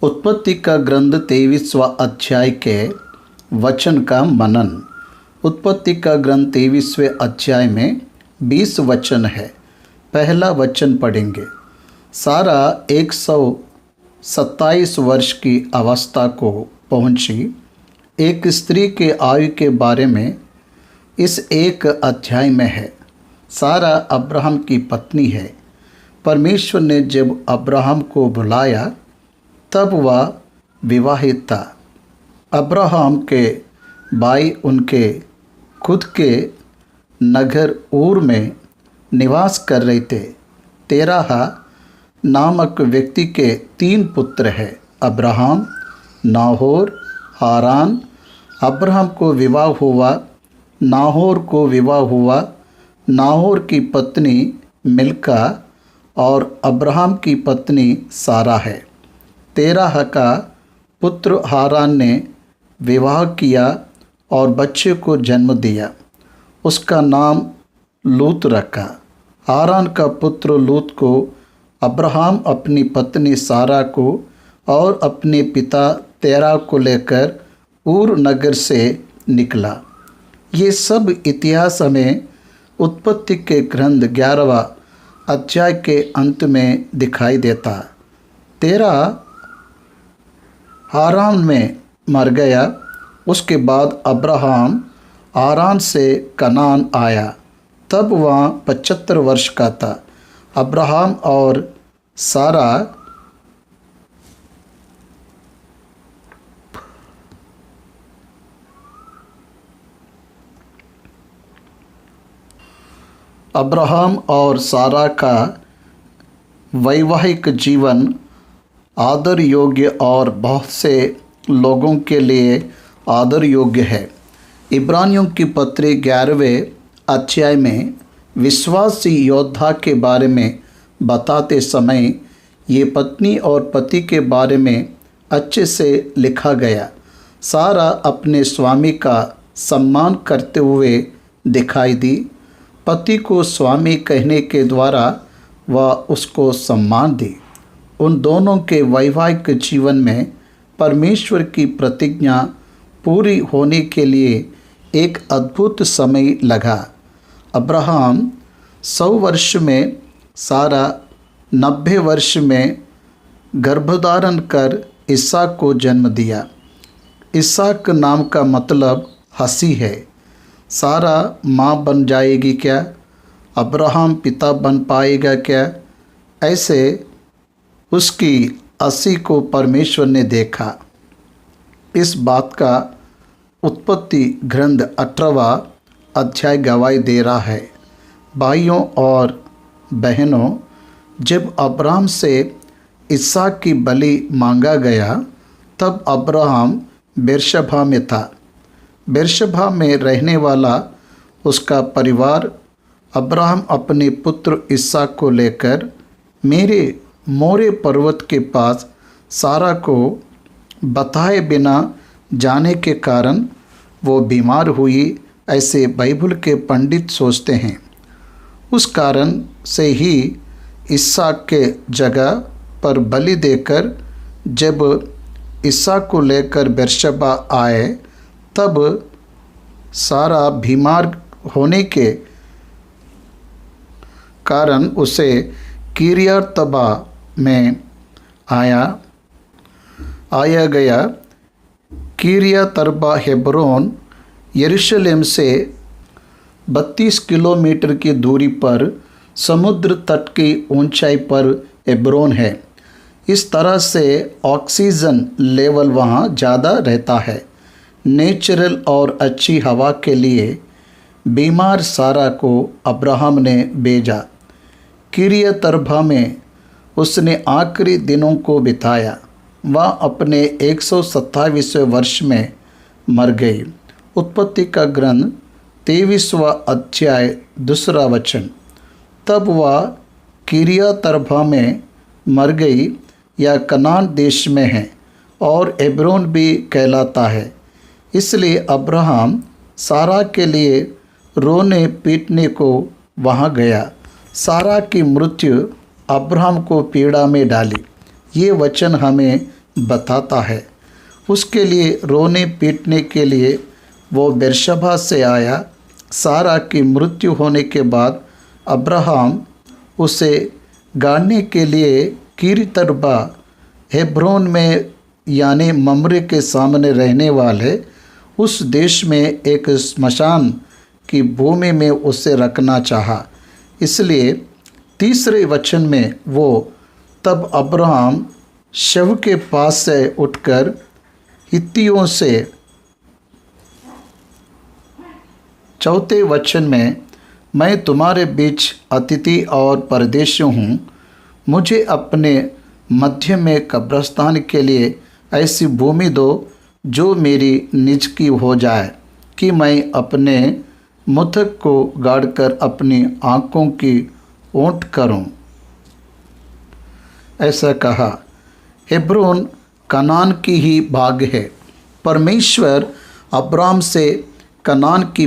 उत्पत्ति का ग्रंथ 23वां अध्याय के वचन का मनन। उत्पत्ति का ग्रंथ 23वें अध्याय में 20 वचन है। पहला वचन पढ़ेंगे। सारा 127 वर्ष की अवस्था को पहुंची। एक स्त्री के आयु के बारे में इस एक अध्याय में है। सारा अब्राहम की पत्नी है। परमेश्वर ने जब अब्राहम को बुलाया तब वह विवाहित था। अब्राहम के भाई उनके खुद के नगर ऊर में निवास कर रहे थे। तेराह नामक व्यक्ति के 3 पुत्र हैं, अब्राहम, नाहोर, हारान। अब्राहम को विवाह हुआ, नाहोर को विवाह हुआ। नाहोर की पत्नी मिल्का और अब्राहम की पत्नी सारा है। तेराह का पुत्र हारान ने विवाह किया और बच्चे को जन्म दिया। उसका नाम लूत रखा। हारान का पुत्र लूत को अब्राहम अपनी पत्नी सारा को और अपने पिता तेरह को लेकर ऊर नगर से निकला। ये सब इतिहास हमें उत्पत्ति के ग्रंथ 11वां अध्याय के अंत में दिखाई देता। तेरह हारान में मर गया। उसके बाद अब्राहम हारान से कनान आया। तब वह 75 वर्ष का था। अब्राहम और सारा का वैवाहिक जीवन आदर योग्य और बहुत से लोगों के लिए आदर योग्य है। इब्रानियों की पत्री 11वें अध्याय में विश्वासी योद्धा के बारे में बताते समय ये पत्नी और पति के बारे में अच्छे से लिखा गया। सारा अपने स्वामी का सम्मान करते हुए दिखाई दी। पति को स्वामी कहने के द्वारा वह उसको सम्मान दी। उन दोनों के वैवाहिक जीवन में परमेश्वर की प्रतिज्ञा पूरी होने के लिए एक अद्भुत समय लगा। अब्राहम 100 वर्ष में, सारा 90 वर्ष में गर्भधारण कर इसहाक को जन्म दिया। इसहाक नाम का मतलब हंसी है। सारा माँ बन जाएगी क्या? अब्राहम पिता बन पाएगा क्या? ऐसे उसकी हंसी को परमेश्वर ने देखा। इस बात का उत्पत्ति ग्रंथ 18वां अध्याय गवाही दे रहा है। भाइयों और बहनों, जब अब्राहम से इसहाक की बलि मांगा गया तब अब्राहम बेरशबा में था। बेरशबा में रहने वाला उसका परिवार अब्राहम अपने पुत्र इसहाक को लेकर मोरे पर्वत के पास सारा को बताए बिना जाने के कारण वो बीमार हुई, ऐसे बाइबल के पंडित सोचते हैं। उस कारण से ही इसहाक के जगह पर बलि देकर जब इसहाक को लेकर बेरशबा आए तब सारा बीमार होने के कारण उसे किर्यातअर्बा में आया गया। किर्यातअर्बा हेब्रोन यरूशलेम से 32 किलोमीटर की दूरी पर समुद्र तट की ऊंचाई पर हेब्रोन है। इस तरह से ऑक्सीजन लेवल वहाँ ज़्यादा रहता है। नेचुरल और अच्छी हवा के लिए बीमार सारा को अब्राहम ने भेजा। किर्यातअर्बा में उसने आखिरी दिनों को बिताया। वह अपने 127वें वर्ष में मर गई। उत्पत्ति का ग्रंथ 23वां अध्याय 2 वचन। तब वह किर्यातअर्बा में मर गई, या कनान देश में है और हेब्रोन भी कहलाता है। इसलिए अब्राहम सारा के लिए रोने पीटने को वहाँ गया। सारा की मृत्यु अब्राहम को पीड़ा में डाली। ये वचन हमें बताता है। उसके लिए रोने पीटने के लिए वो बेरशबा से आया। सारा की मृत्यु होने के बाद अब्राहम उसे गाड़ने के लिए किरतरबा हेब्रोन में यानी ममरे के सामने रहने वाले उस देश में एक स्मशान की भूमि में उसे रखना चाहा। इसलिए तीसरे वचन में वो तब अब्राहम शव के पास से उठकर हित्तियों से, चौथे वचन में, मैं तुम्हारे बीच अतिथि और परदेशी हूँ, मुझे अपने मध्य में कब्रस्तान के लिए ऐसी भूमि दो जो मेरी निज की हो जाए कि मैं अपने मुतक को गाड़कर अपनी आँखों की ओट करूं। ऐसा कहा। हेब्रोन कनान की ही भाग है। परमेश्वर अब्राम से कनान की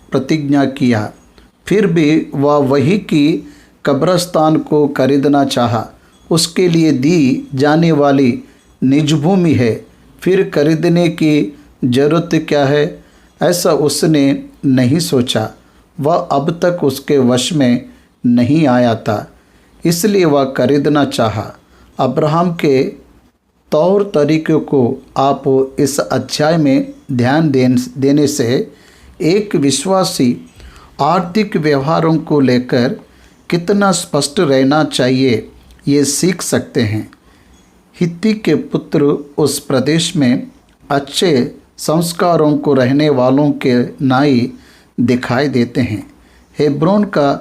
प्रतिज्ञा किया, फिर भी वह वही की कब्रस्तान को खरीदना चाहा। उसके लिए दी जाने वाली निज भूमि है, फिर खरीदने की जरूरत क्या है, ऐसा उसने नहीं सोचा। वह अब तक उसके वश में नहीं आया था, इसलिए वह खरीदना चाहा। अब्राहम के तौर तरीक़ों को आप इस अध्याय में ध्यान देने से एक विश्वासी आर्थिक व्यवहारों को लेकर कितना स्पष्ट रहना चाहिए ये सीख सकते हैं। हित्ती के पुत्र उस प्रदेश में अच्छे संस्कारों को रहने वालों के नाई दिखाई देते हैं। हेब्रोन का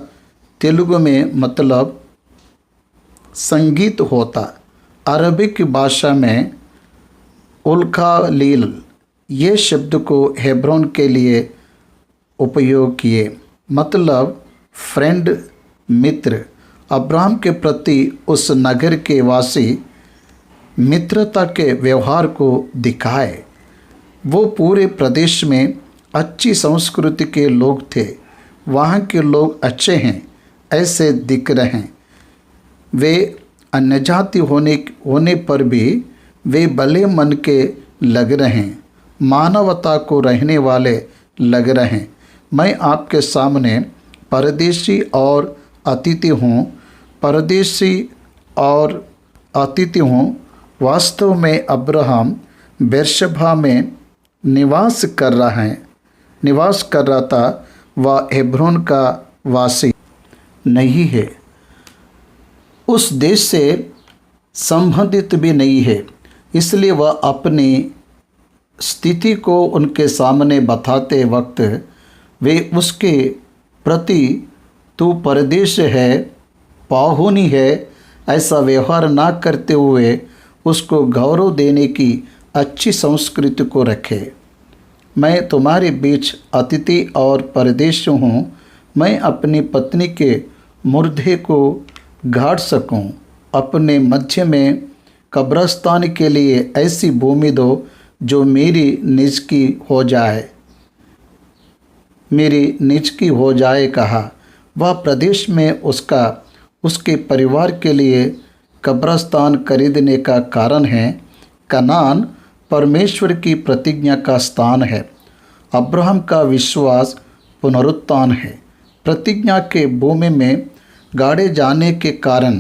तेलुगु में मतलब संगीत होता। अरबिक भाषा में उल्कालील ये शब्द को हेब्रोन के लिए उपयोग किए, मतलब फ्रेंड, मित्र। अब्राहम के प्रति उस नगर के वासी मित्रता के व्यवहार को दिखाए। वो पूरे प्रदेश में अच्छी संस्कृति के लोग थे। वहाँ के लोग अच्छे हैं ऐसे दिख रहे हैं। वे अन्यजाति होने पर भी वे भले मन के लग रहे हैं, मानवता को रहने वाले लग रहे हैं। मैं आपके सामने परदेशी और अतिथि हूँ। परदेशी और अतिथि हूँ। वास्तव में अब्राहम बेरशबा में निवास कर रहा था। वह हेब्रोन का वासी नहीं है, उस देश से संबंधित भी नहीं है। इसलिए वह अपनी स्थिति को उनके सामने बताते वक्त वे उसके प्रति तू परदेश है, पाहुनी है, ऐसा व्यवहार ना करते हुए उसको गौरव देने की अच्छी संस्कृति को रखे। मैं तुम्हारे बीच अतिथि और परदेशी हूँ। मैं अपनी पत्नी के मुर्दे को गाड़ सकूं। अपने मध्य में कब्रस्तान के लिए ऐसी भूमि दो जो मेरी निज की हो जाए कहा। वह प्रदेश में उसके परिवार के लिए कब्रस्तान खरीदने का कारण है। कनान परमेश्वर की प्रतिज्ञा का स्थान है। अब्राहम का विश्वास पुनरुत्थान है। प्रतिज्ञा के भूमि में गाड़े जाने के कारण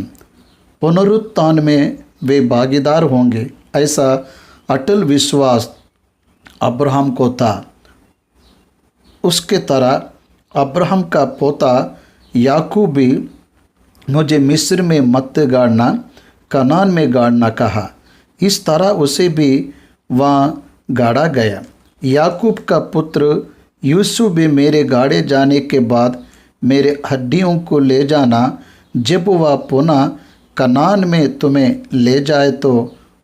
पुनरुत्थान में वे भागीदार होंगे, ऐसा अटल विश्वास अब्राहम को था। उसके तरह अब्राहम का पोता याकूब भी मुझे मिस्र में मत गाड़ना, कनान में गाड़ना कहा। इस तरह उसे भी वहाँ गाड़ा गया। याकूब का पुत्र यूसुफ भी मेरे गाड़े जाने के बाद मेरे हड्डियों को ले जाना। जब वह पुनः कनान में तुम्हें ले जाए तो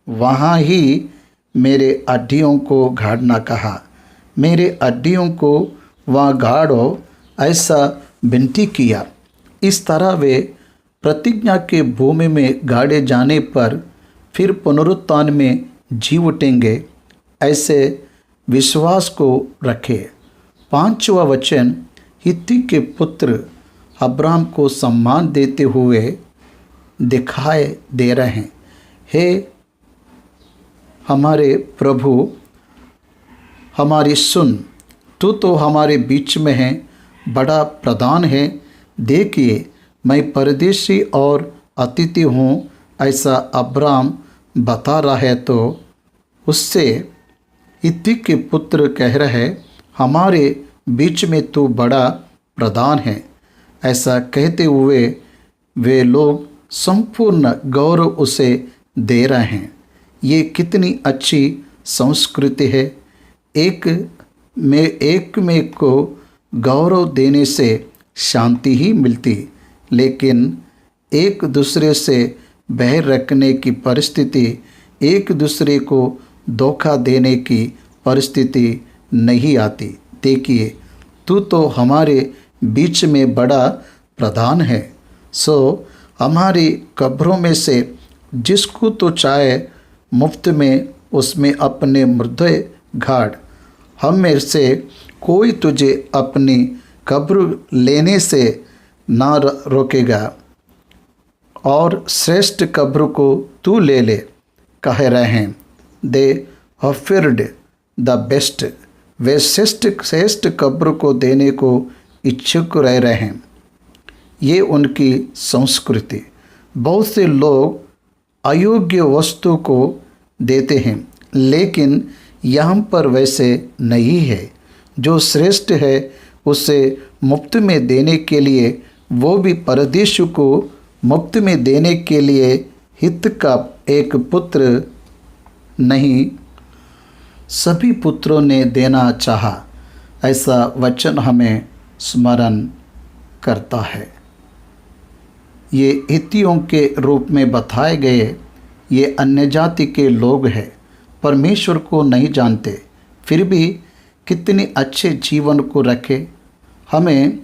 वहाँ ही मेरे हड्डियों को गाड़ना कहा। मेरे हड्डियों को वहाँ गाड़ो, ऐसा विनती किया। इस तरह वे प्रतिज्ञा के भूमि में गाड़े जाने पर फिर पुनरुत्थान में जी उठेंगे, ऐसे विश्वास को रखे। 5वां वचन हित्ती के पुत्र अब्राहम को सम्मान देते हुए दिखाई दे रहे हैं। हे हमारे प्रभु हमारी सुन, तू तो हमारे बीच में है, बड़ा प्रधान है। देखिए मैं परदेशी और अतिथि हूँ, ऐसा अब्राम बता रहा है। तो उससे हित्ती के पुत्र कह रहे, हमारे बीच में तू बड़ा प्रधान है। ऐसा कहते हुए वे लोग संपूर्ण गौरव उसे दे रहे हैं। ये कितनी अच्छी संस्कृति है। एक में को गौरव देने से शांति ही मिलती, लेकिन एक दूसरे से बैर रखने की परिस्थिति, एक दूसरे को धोखा देने की परिस्थिति नहीं आती। देखिए तू तो हमारे बीच में बड़ा प्रधान है, सो हमारी कब्रों में से जिसको तो चाहे मुफ्त में उसमें अपने मृदय घाट, हम में से कोई तुझे अपनी कब्र लेने से ना रोकेगा, और श्रेष्ठ कब्र को तू ले ले। कह रहे हैं दे ऑफर्ड द बेस्ट, वे श्रेष्ठ कब्र को देने को इच्छुक रह रहे हैं। ये उनकी संस्कृति। बहुत से लोग अयोग्य वस्तु को देते हैं, लेकिन यहाँ पर वैसे नहीं है। जो श्रेष्ठ है उसे मुफ्त में देने के लिए, वो भी परदेश को मुफ्त में देने के लिए हित का एक पुत्र नहीं, सभी पुत्रों ने देना चाहा। ऐसा वचन हमें स्मरण करता है। ये हित्तियों के रूप में बताए गए ये अन्य जाति के लोग हैं, परमेश्वर को नहीं जानते, फिर भी कितने अच्छे जीवन को रखे। हमें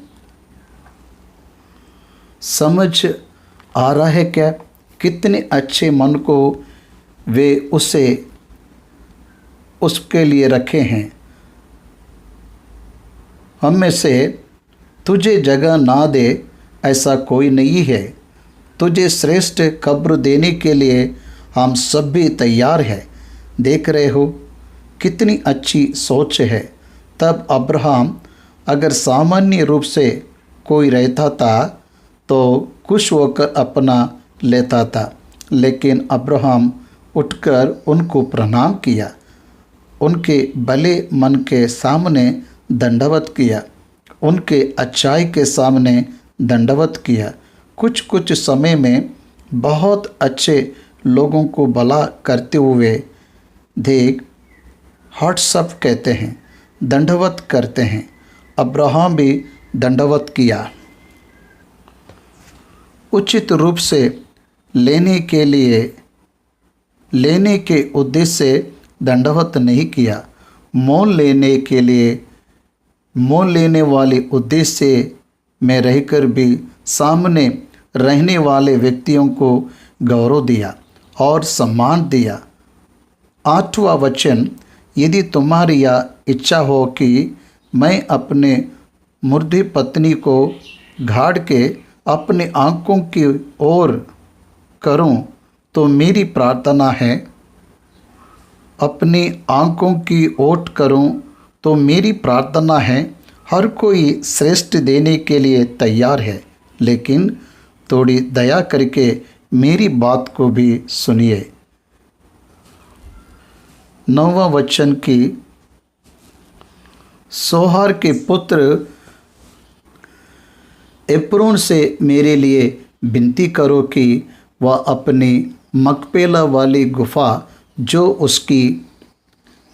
समझ आ रहा है क्या? कितने अच्छे मन को वे उसके लिए रखे हैं। हम में से तुझे जगह ना दे ऐसा कोई नहीं है। तुझे श्रेष्ठ कब्र देने के लिए हम सब भी तैयार हैं। देख रहे हो कितनी अच्छी सोच है। तब अब्राहम अगर सामान्य रूप से कोई रहता था तो खुश होकर अपना लेता था, लेकिन अब्राहम उठकर उनको प्रणाम किया, उनके भले मन के सामने दंडवत किया, उनके अच्छाई के सामने दंडवत किया। कुछ समय में बहुत अच्छे लोगों को भला करते हुए देख व्हाट्सअप कहते हैं, दंडवत करते हैं। अब्राहम भी दंडवत किया। उचित रूप से लेने के उद्देश्य से दंडवत नहीं किया, मोल लेने वाले उद्देश्य में रहकर भी सामने रहने वाले व्यक्तियों को गौरव दिया और सम्मान दिया। 8वां वचन, यदि तुम्हारी यह इच्छा हो कि मैं अपने मुर्दी पत्नी को गाड़ के अपने आंखों की ओर करूं, तो मेरी प्रार्थना है, अपनी आंखों की ओट करूं तो मेरी प्रार्थना है। हर कोई श्रेष्ठ देने के लिए तैयार है, लेकिन थोड़ी दया करके मेरी बात को भी सुनिए। 9वां वचन की, सोहार के पुत्र एप्रोन से मेरे लिए विनती करो कि वह अपनी मकपेला वाली गुफा जो उसकी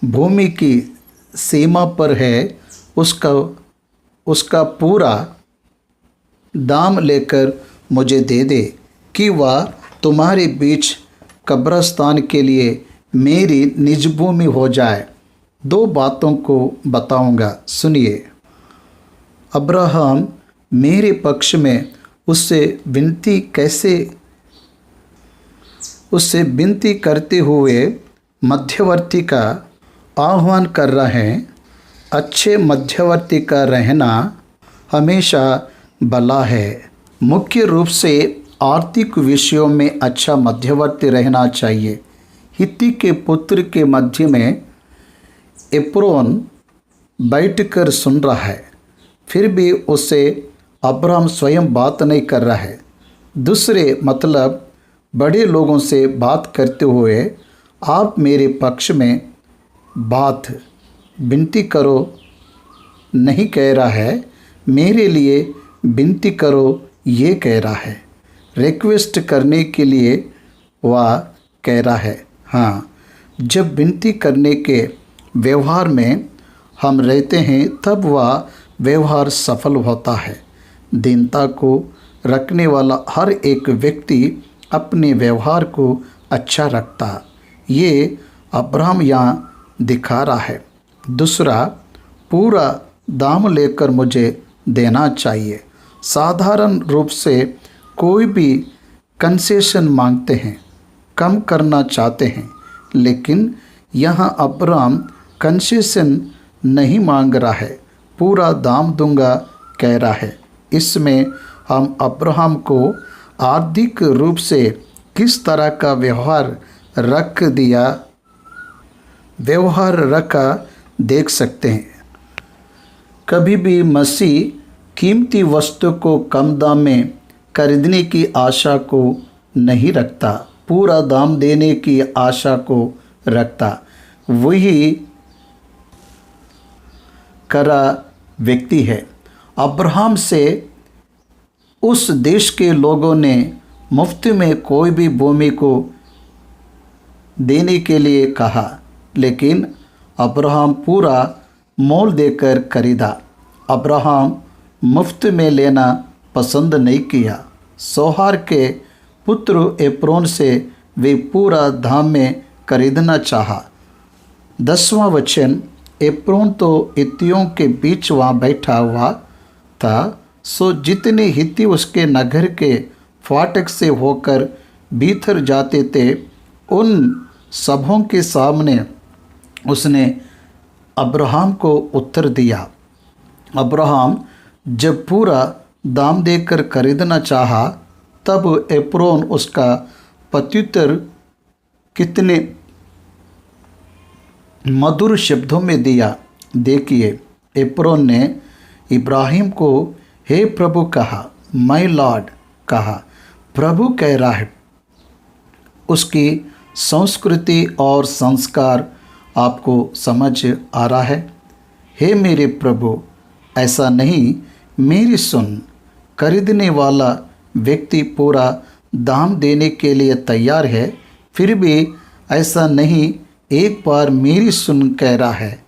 भूमि की सीमा पर है उसका पूरा दाम लेकर मुझे दे दे, कि वह तुम्हारे बीच कब्रस्तान के लिए मेरी निज भूमि हो जाए। 2 बातों को बताऊंगा, सुनिए। अब्राहम मेरे पक्ष में उससे विनती करते हुए मध्यवर्ती का आह्वान कर रहे हैं। अच्छे मध्यवर्ती का रहना हमेशा भला है। मुख्य रूप से आर्थिक विषयों में अच्छा मध्यवर्ती रहना चाहिए, हित्ती के पुत्र के मध्य में एप्रोन बैठकर सुन रहा है, फिर भी उससे अब्राहम स्वयं बात नहीं कर रहा है। दूसरे मतलब बड़े लोगों से बात करते हुए आप मेरे पक्ष में बात विनती करो नहीं कह रहा है, मेरे लिए विनती करो ये कह रहा है। रिक्वेस्ट करने के लिए वह कह रहा है। हाँ, जब विनती करने के व्यवहार में हम रहते हैं तब वह व्यवहार सफल होता है। दीनता को रखने वाला हर एक व्यक्ति अपने व्यवहार को अच्छा रखता, ये अब्राहम यहाँ दिखा रहा है। दूसरा, पूरा दाम लेकर मुझे देना चाहिए। साधारण रूप से कोई भी कंसेशन मांगते हैं, कम करना चाहते हैं, लेकिन यहाँ अब्राहम कंसेशन नहीं मांग रहा है, पूरा दाम दूंगा कह रहा है। इसमें हम अब्राहम को आर्थिक रूप से किस तरह का व्यवहार रखा देख सकते हैं। कभी भी मसीह कीमती वस्तु को कम दाम में खरीदने की आशा को नहीं रखता, पूरा दाम देने की आशा को रखता। वही करा व्यक्ति है। अब्राहम से उस देश के लोगों ने मुफ्त में कोई भी भूमि को देने के लिए कहा, लेकिन अब्राहम पूरा मोल देकर खरीदा। अब्राहम मुफ्त में लेना पसंद नहीं किया। सोहार के पुत्र एप्रोन से वे पूरा दाम में खरीदना चाहा। 10वां वचन, एप्रोन तो हित्तियों के बीच वहाँ बैठा हुआ था, सो जितने हित्ती उसके नगर के फाटक से होकर भीतर जाते थे, उन सबों के सामने उसने अब्राहम को उत्तर दिया। अब्राहम जब पूरा दाम देकर खरीदना चाहा, तब एप्रोन उसका प्रत्युत्तर कितने मधुर शब्दों में दिया। देखिए, एप्रोन ने इब्राहिम को हे प्रभु कहा, माय लॉर्ड कहा। प्रभु कह रहा है। उसकी संस्कृति और संस्कार आपको समझ आ रहा है। हे मेरे प्रभु, ऐसा नहीं, मेरी सुन। खरीदने वाला व्यक्ति पूरा दाम देने के लिए तैयार है, फिर भी ऐसा नहीं, एक बार मेरी सुन कह रहा है।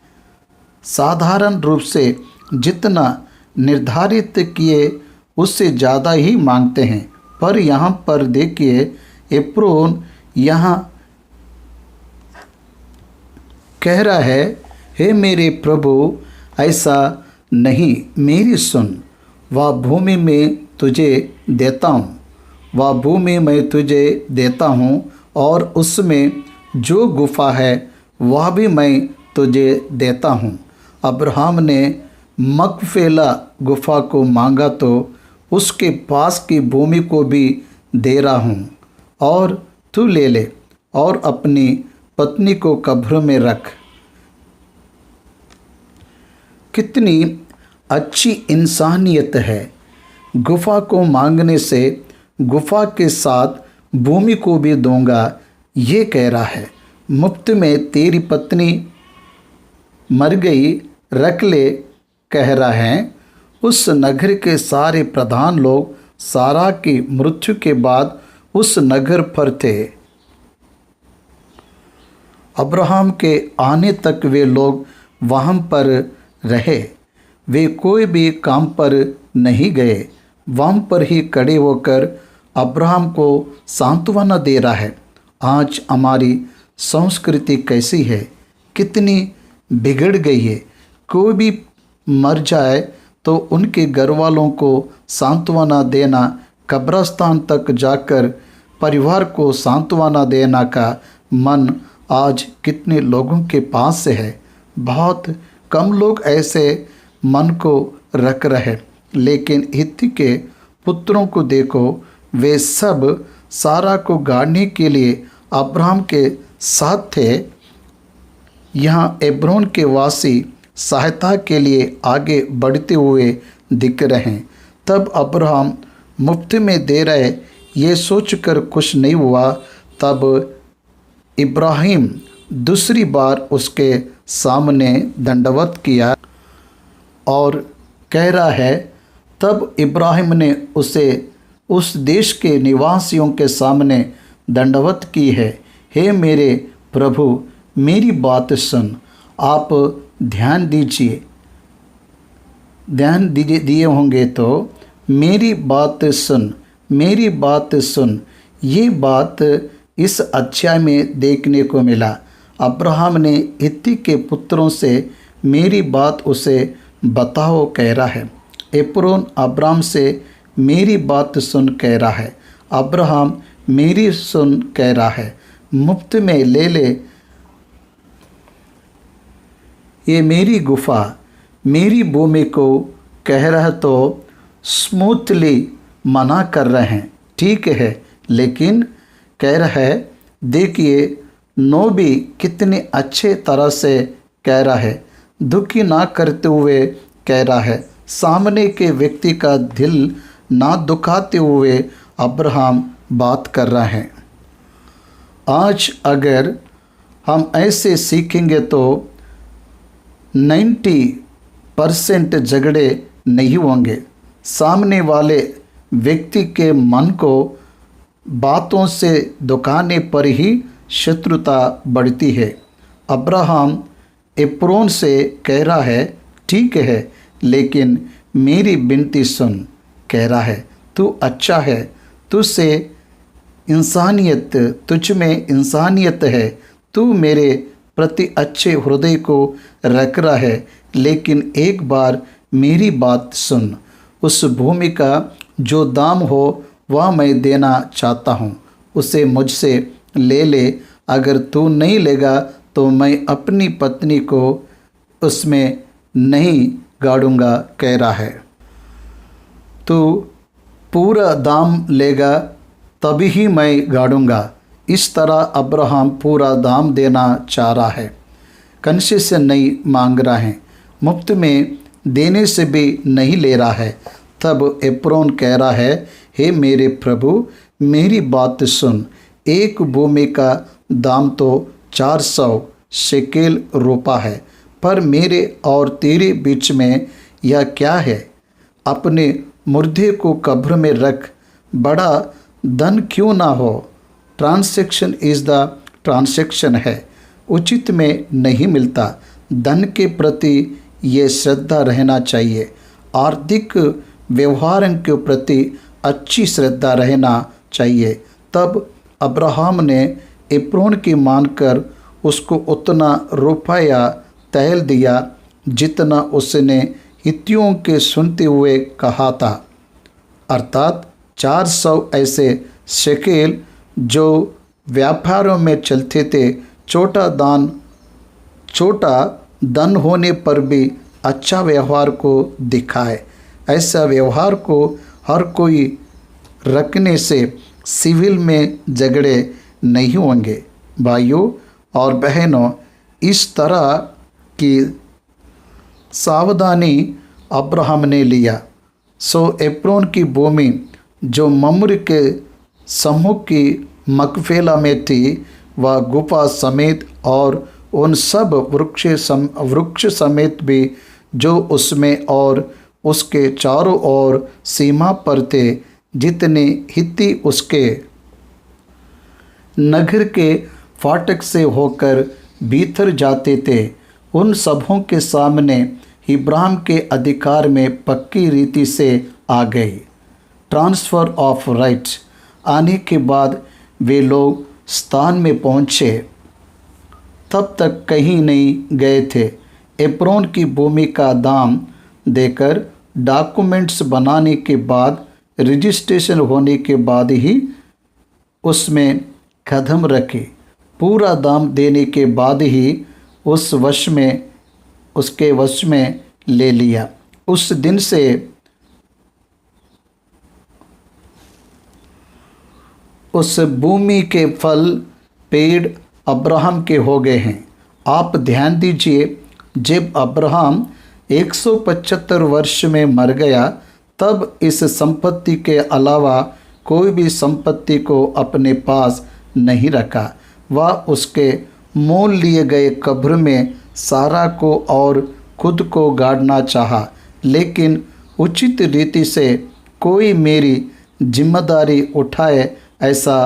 साधारण रूप से जितना निर्धारित किए उससे ज़्यादा ही मांगते हैं, पर यहाँ पर देखिए, एप्रोन यहाँ कह रहा है, हे मेरे प्रभु, ऐसा नहीं, मेरी सुन। वह भूमि में तुझे देता हूँ, वह भूमि मैं तुझे देता हूँ, और उसमें जो गुफा है वह भी मैं तुझे देता हूँ। अब्राहम ने मकफेला गुफा को मांगा तो उसके पास की भूमि को भी दे रहा हूँ, और तू ले ले और अपनी पत्नी को कब्र में रख। कितनी अच्छी इंसानियत है। गुफा को मांगने से गुफा के साथ भूमि को भी दूंगा, ये कह रहा है। मुफ्त में तेरी पत्नी मर गई, रख ले कह रहा है। उस नगर के सारे प्रधान लोग सारा की मृत्यु के बाद उस नगर पर थे। अब्राहम के आने तक वे लोग वहाँ पर रहे। वे कोई भी काम पर नहीं गए, वहाँ पर ही खड़े होकर अब्राहम को सांत्वना दे रहा है। आज हमारी संस्कृति कैसी है, कितनी बिगड़ गई है। कोई भी मर जाए तो उनके घर वालों को सांत्वना देना, कब्रिस्तान तक जाकर परिवार को सांत्वना देना का मन आज कितने लोगों के पास से है। बहुत कम लोग ऐसे मन को रख रहे। लेकिन हित्ती के पुत्रों को देखो, वे सब सारा को गाड़ने के लिए अब्राहम के साथ थे। यहाँ एब्रोन के वासी सहायता के लिए आगे बढ़ते हुए दिख रहे हैं। तब अब्राहम मुफ्त में दे रहे ये सोचकर खुश नहीं हुआ। तब इब्राहिम दूसरी बार उसके सामने दंडवत किया और कह रहा है, तब इब्राहिम ने उसे उस देश के निवासियों के सामने दंडवत की है। हे मेरे प्रभु, मेरी बात सुन। आप ध्यान दिए होंगे तो मेरी बात सुन, मेरी बात सुन। ये बात इस अध्याय में देखने को मिला। अब्राहम ने हित्ती के पुत्रों से मेरी बात उसे बताओ कह रहा है। एप्रोन अब्राहम से मेरी बात सुन कह रहा है। अब्राहम मेरी सुन कह रहा है, मुफ्त में ले ले ये मेरी गुफा, मेरी भूमि को कह रहा तो स्मूथली मना कर रहे हैं, ठीक है, लेकिन कह रहा है, देखिए नो भी कितने अच्छे तरह से कह रहा है, दुखी ना करते हुए कह रहा है, सामने के व्यक्ति का दिल ना दुखाते हुए अब्राहम बात कर रहा है। आज अगर हम ऐसे सीखेंगे तो 90% झगड़े नहीं होंगे। सामने वाले व्यक्ति के मन को बातों से दुखाने पर ही शत्रुता बढ़ती है। अब्राहम एप्रोन से कह रहा है, ठीक है, लेकिन मेरी विनती सुन, कह रहा है, तू अच्छा है, तुझसे इंसानियत, तुझ में इंसानियत है, तू मेरे प्रति अच्छे हृदय को रख रहा है, लेकिन एक बार मेरी बात सुन। उस भूमि का जो दाम हो वह मैं देना चाहता हूँ, उसे मुझसे ले ले। अगर तू नहीं लेगा तो मैं अपनी पत्नी को उसमें नहीं गाड़ूंगा, कह रहा है। तू पूरा दाम लेगा तभी ही मैं गाड़ूंगा। इस तरह अब्राहम पूरा दाम देना चाह रहा है, कंसेशन नहीं मांग रहा है, मुफ्त में देने से भी नहीं ले रहा है। तब एप्रोन कह रहा है, हे मेरे प्रभु, मेरी बात सुन। एक भूमि का दाम तो 400 शेकेल रुपया है, पर मेरे और तेरे बीच में यह क्या है? अपने मुर्दे को कब्र में रख, बड़ा धन क्यों ना हो। ट्रांसैक्शन इज़ द ट्रांसैक्शन है, उचित में नहीं मिलता। धन के प्रति ये श्रद्धा रहना चाहिए, आर्थिक व्यवहारों के प्रति अच्छी श्रद्धा रहना चाहिए। तब अब्राहम ने एप्रोन की मानकर उसको उतना रुपया तैल दिया जितना उसने हित्तियों के सुनते हुए कहा था, अर्थात 400 ऐसे शेकेल जो व्यापारों में चलते थे। छोटा धन होने पर भी अच्छा व्यवहार को दिखाए। ऐसा व्यवहार को हर कोई रखने से सिविल में झगड़े नहीं होंगे। भाइयों और बहनों, इस तरह की सावधानी अब्राहम ने लिया। सो एप्रोन की भूमि जो मम्रे के समूह की मकफेला में थी, वह गुफा समेत और उन सब वृक्ष समेत भी जो उसमें और उसके चारों ओर सीमा पर थे, जितने हित्ती उसके नगर के फाटक से होकर भीतर जाते थे, उन सबों के सामने इब्राहिम के अधिकार में पक्की रीति से आ गई। ट्रांसफ़र ऑफ राइट्स आने के बाद वे लोग स्थान में पहुँचे, तब तक कहीं नहीं गए थे। एप्रोन की भूमि का दाम देकर डॉक्यूमेंट्स बनाने के बाद, रजिस्ट्रेशन होने के बाद ही उसमें कदम रखे। पूरा दाम देने के बाद ही उसके वश में ले लिया। उस दिन से उस भूमि के फल, पेड़ अब्राहम के हो गए हैं। आप ध्यान दीजिए, जब अब्राहम 175 वर्ष में मर गया तब इस संपत्ति के अलावा कोई भी संपत्ति को अपने पास नहीं रखा। वह उसके मोल लिए गए कब्र में सारा को और खुद को गाड़ना चाहा, लेकिन उचित रीति से कोई मेरी जिम्मेदारी उठाए ऐसा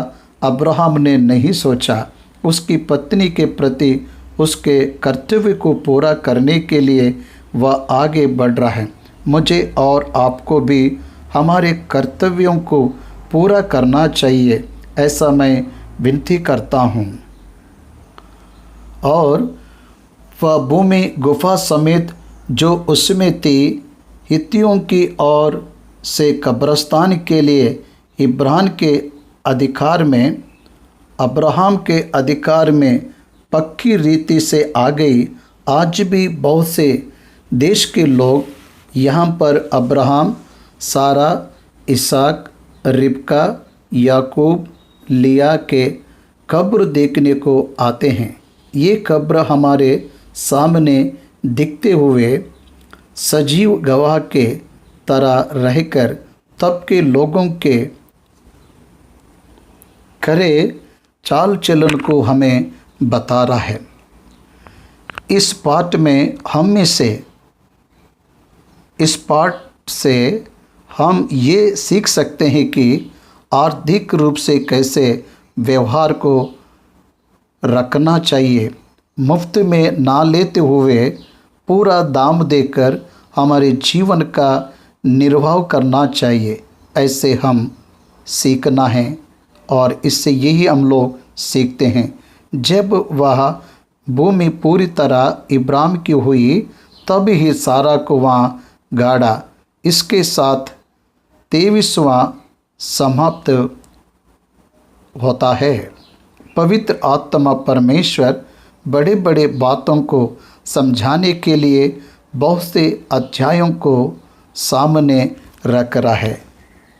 अब्राहम ने नहीं सोचा। उसकी पत्नी के प्रति उसके कर्तव्य को पूरा करने के लिए वह आगे बढ़ रहा है। मुझे और आपको भी हमारे कर्तव्यों को पूरा करना चाहिए, ऐसा मैं विनती करता हूँ। और वह भूमि गुफा समेत जो उसमें थी, हित्तियों की ओर से कब्रिस्तान के लिए इब्रान के अधिकार में, अब्राहम के अधिकार में पक्की रीति से आ गई। आज भी बहुत से देश के लोग यहाँ पर अब्राहम, सारा, इसहाक, रिबका, याकूब, लिया के कब्र देखने को आते हैं। ये कब्र हमारे सामने दिखते हुए सजीव गवाह के तरह रहकर तब के लोगों के करे चाल चलन को हमें बता रहा है। इस पाठ से हम ये सीख सकते हैं कि आर्थिक रूप से कैसे व्यवहार को रखना चाहिए। मुफ्त में ना लेते हुए पूरा दाम देकर हमारे जीवन का निर्वाह करना चाहिए, ऐसे हम सीखना है। और इससे यही हम लोग सीखते हैं। जब वह भूमि पूरी तरह इब्राहिम की हुई तब ही सारा को वहाँ गाड़ा। इसके साथ 23वां समाप्त होता है। पवित्र आत्मा परमेश्वर बड़े बड़े बातों को समझाने के लिए बहुत से अध्यायों को सामने रख रहा है।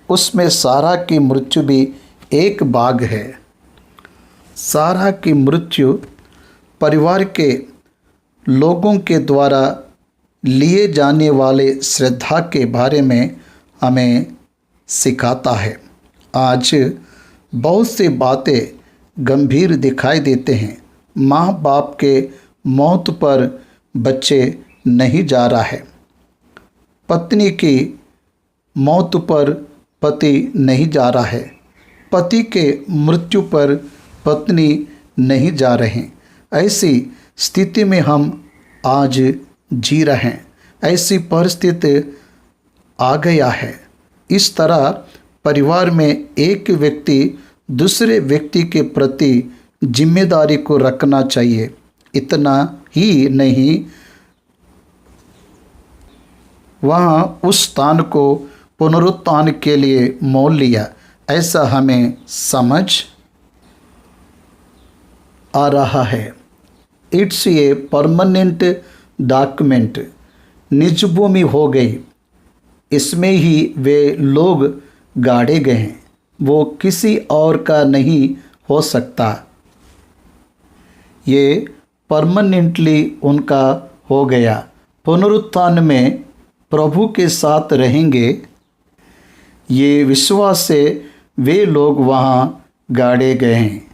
उसमें सारा की मृत्यु भी एक भाग है। सारा की मृत्यु परिवार के लोगों के द्वारा लिए जाने वाले श्रद्धा के बारे में हमें सिखाता है। आज बहुत सी बातें गंभीर दिखाई देते हैं। माँ बाप के मौत पर बच्चे नहीं जा रहा है, पत्नी की मौत पर पति नहीं जा रहा है, पति के मृत्यु पर पत्नी नहीं जा रहे। ऐसी स्थिति में हम आज जी रहे हैं। ऐसी परिस्थिति आ गया है। इस तरह परिवार में एक व्यक्ति दूसरे व्यक्ति के प्रति जिम्मेदारी को रखना चाहिए। इतना ही नहीं, वहाँ उस स्थान को पुनरुत्थान के लिए मोल लिया, ऐसा हमें समझ आ रहा है। It's a permanent document. निज भूमि हो गई, इसमें ही वे लोग गाड़े गए हैं। वो किसी और का नहीं हो सकता। ये परमानेंटली उनका हो गया। पुनरुत्थान में प्रभु के साथ रहेंगे। ये विश्वास से वे लोग वहाँ गाड़े गए हैं।